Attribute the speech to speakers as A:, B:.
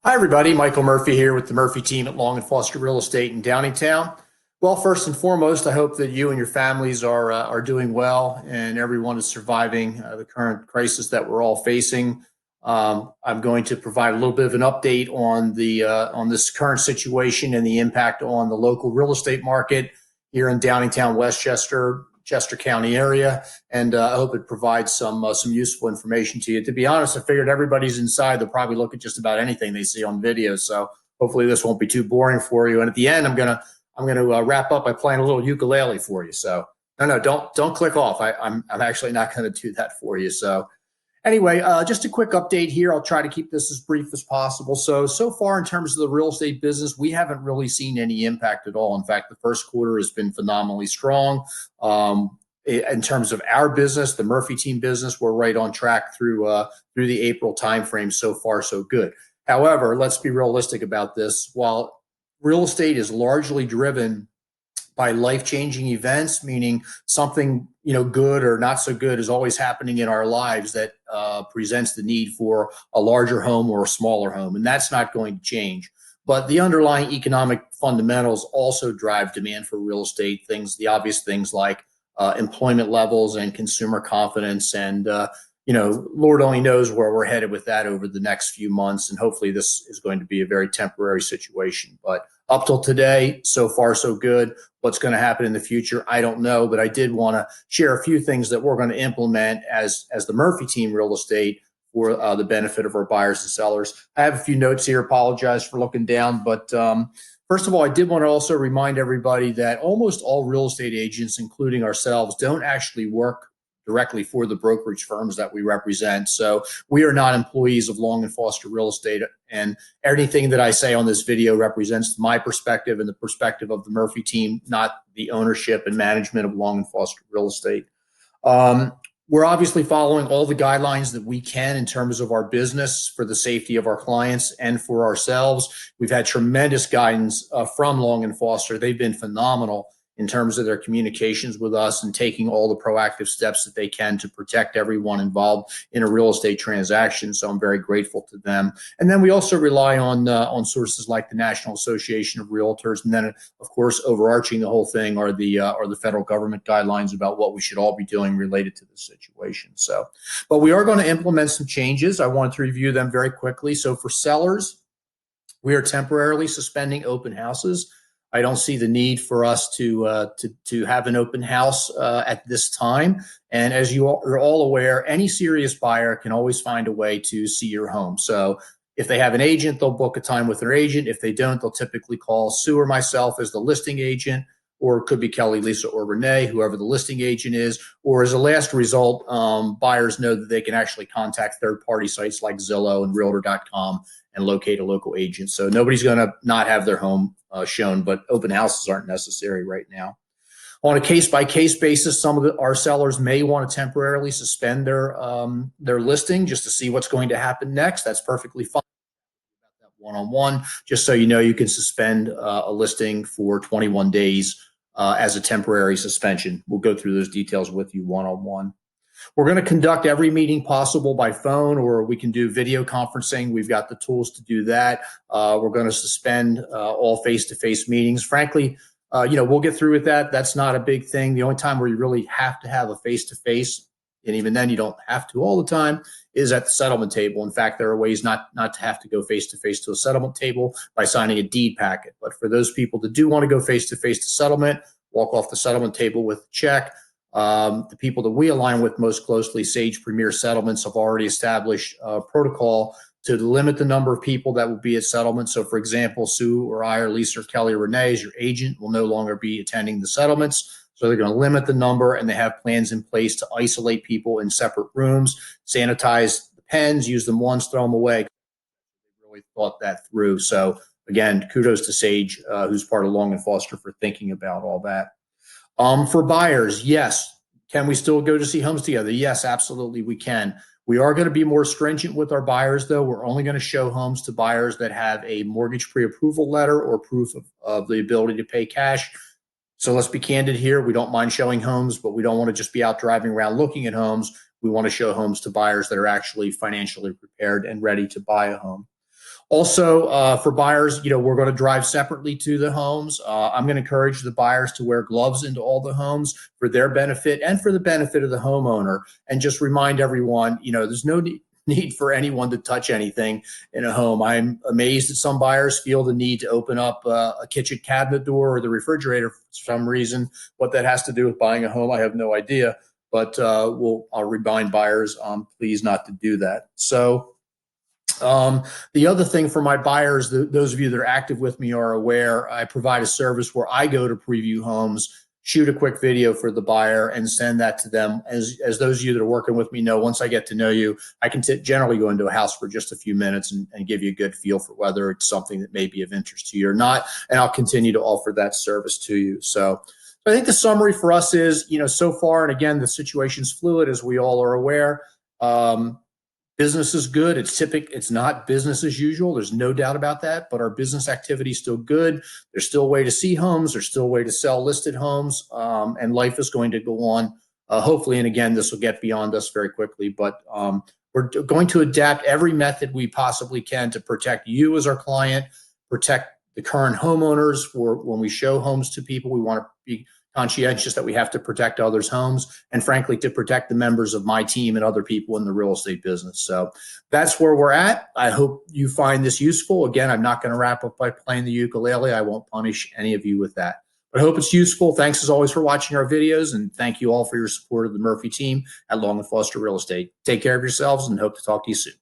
A: Hi, everybody. Michael Murphy here with the Murphy team at Long and Foster Real Estate in Downingtown. Well, first and foremost, I hope that you and your families are doing well and everyone is surviving the current crisis that we're all facing. I'm going to provide a little bit of an update on the on this current situation and the impact on the local real estate market here in Downingtown, Westchester, Chester County area, and I hope it provides some useful information to you. To be honest, I figured everybody's inside; they'll probably look at just about anything they see on video. So hopefully, this won't be too boring for you. And at the end, I'm gonna wrap up by playing a little ukulele for you. So no, don't click off. I'm actually not going to do that for you. So anyway, just a quick update here. I'll try to keep this as brief as possible. So far in terms of the real estate business, we haven't really seen any impact at all. In fact, the first quarter has been phenomenally strong. In terms of our business, the Murphy team business, we're right on track through the April timeframe. So far, so good. However, let's be realistic about this. While real estate is largely driven by life-changing events, meaning something good or not so good is always happening in our lives that presents the need for a larger home or a smaller home, and that's not going to change. But the underlying economic fundamentals also drive demand for real estate. The obvious things like employment levels and consumer confidence, and Lord only knows where we're headed with that over the next few months. And hopefully, this is going to be a very temporary situation. But up till today, so far so good. What's going to happen in the future, I don't know. But I did want to share a few things that we're going to implement as the Murphy team real estate for the benefit of our buyers and sellers. I have a few notes here. Apologize for looking down, but first of all, I did want to also remind everybody that almost all real estate agents, including ourselves, don't actually work directly for the brokerage firms that we represent. So we are not employees of Long and Foster Real Estate, and everything that I say on this video represents my perspective and the perspective of the Murphy team, not the ownership and management of Long and Foster Real Estate. We're obviously following all the guidelines that we can in terms of our business for the safety of our clients and for ourselves. We've had tremendous guidance from Long and Foster. They've been phenomenal in terms of their communications with us and taking all the proactive steps that they can to protect everyone involved in a real estate transaction. So I'm very grateful to them. And then we also rely on sources like the National Association of Realtors, and then of course overarching the whole thing are the federal government guidelines about what we should all be doing related to this situation. So, but we are going to implement some changes. I wanted to review them very quickly. So for sellers, we are temporarily suspending open houses. I don't see the need for us to have an open house at this time. And as you are all aware, any serious buyer can always find a way to see your home. So if they have an agent, they'll book a time with their agent. If they don't, they'll typically call Sue or myself as the listing agent, or it could be Kelly, Lisa, or Renee, whoever the listing agent is. Or as a last result, buyers know that they can actually contact third-party sites like Zillow and Realtor.com and locate a local agent. So nobody's going to not have their home shown, but open houses aren't necessary right now. On a case-by-case basis, some of our sellers may want to temporarily suspend their listing just to see what's going to happen next. That's perfectly fine. One-on-one, just so you know, you can suspend a listing for 21 days as a temporary suspension. We'll go through those details with you one-on-one. We're going to conduct every meeting possible by phone, or we can do video conferencing. We've got the tools to do that. We're going to suspend all face-to-face meetings. Frankly, we'll get through with that. That's not a big thing. The only time where you really have to have a face-to-face, and even then you don't have to all the time, is at the settlement table. In fact, there are ways not to have to go face-to-face to a settlement table by signing a deed packet. But for those people that do want to go face-to-face to settlement, walk off the settlement table with a check. The people that we align with most closely, Sage Premier Settlements, have already established a protocol to limit the number of people that will be at settlement. So, for example, Sue or I or Lisa or Kelly or Renee as your agent will no longer be attending the settlements. So they're going to limit the number, and they have plans in place to isolate people in separate rooms, sanitize the pens, use them once, throw them away. They really thought that through. So again, kudos to Sage, who's part of Long and Foster, for thinking about all that. For buyers, yes. Can we still go to see homes together? Yes, absolutely we can. We are going to be more stringent with our buyers, though. We're only going to show homes to buyers that have a mortgage pre-approval letter or proof of the ability to pay cash. So let's be candid here. We don't mind showing homes, but we don't want to just be out driving around looking at homes. We want to show homes to buyers that are actually financially prepared and ready to buy a home. Also, for buyers, we're going to drive separately to the homes. I'm going to encourage the buyers to wear gloves into all the homes for their benefit and for the benefit of the homeowner. And just remind everyone, there's no need for anyone to touch anything in a home. I'm amazed that some buyers feel the need to open up a kitchen cabinet door or the refrigerator for some reason. What that has to do with buying a home, I have no idea. But I'll remind buyers, please not to do that. So the other thing for my buyers, those of you that are active with me are aware, I provide a service where I go to preview homes, shoot a quick video for the buyer, and send that to them. As those of you that are working with me know, once I get to know you, I can generally go into a house for just a few minutes and give you a good feel for whether it's something that may be of interest to you or not, and I'll continue to offer that service to you. So I think the summary for us is, so far, and again, the situation's fluid, as we all are aware. Business is good. It's not business as usual. There's no doubt about that, but our business activity is still good. There's still a way to see homes. There's still a way to sell listed homes, and life is going to go on. Hopefully, and again, this will get beyond us very quickly, but we're going to adapt every method we possibly can to protect you as our client, protect the current homeowners. When we show homes to people, we want to be conscientious that we have to protect others' homes, and frankly, to protect the members of my team and other people in the real estate business. So that's where we're at. I hope you find this useful. Again, I'm not going to wrap up by playing the ukulele. I won't punish any of you with that. But I hope it's useful. Thanks as always for watching our videos, and thank you all for your support of the Murphy team at Long & Foster Real Estate. Take care of yourselves and hope to talk to you soon.